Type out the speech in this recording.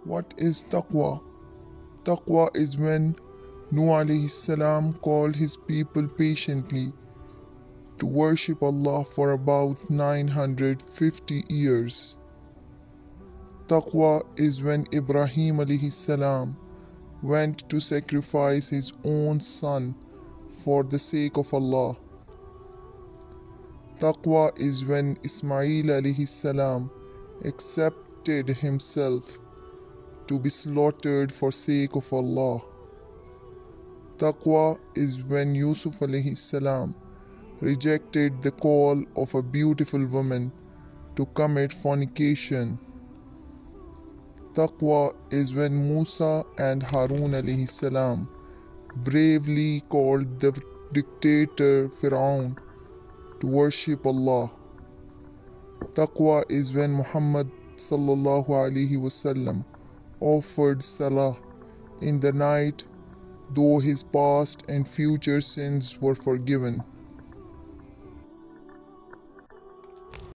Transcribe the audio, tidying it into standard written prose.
What is Taqwa? Taqwa is when Nuh alayhi salam called his people patiently to worship Allah for about 950 years. Taqwa is when Ibrahim alayhi salam went to sacrifice his own son for the sake of Allah. Taqwa is when Ismail alayhi salam accepted himself to be slaughtered for sake of Allah. Taqwa is when Yusuf alayhi salam rejected the call of a beautiful woman to commit fornication. Taqwa is when Musa and Harun alayhi salam bravely called the dictator Fir'aun to worship Allah. Taqwa is when Muhammad sallallahu alaihi wasallam offered salah in the night, though his past and future sins were forgiven.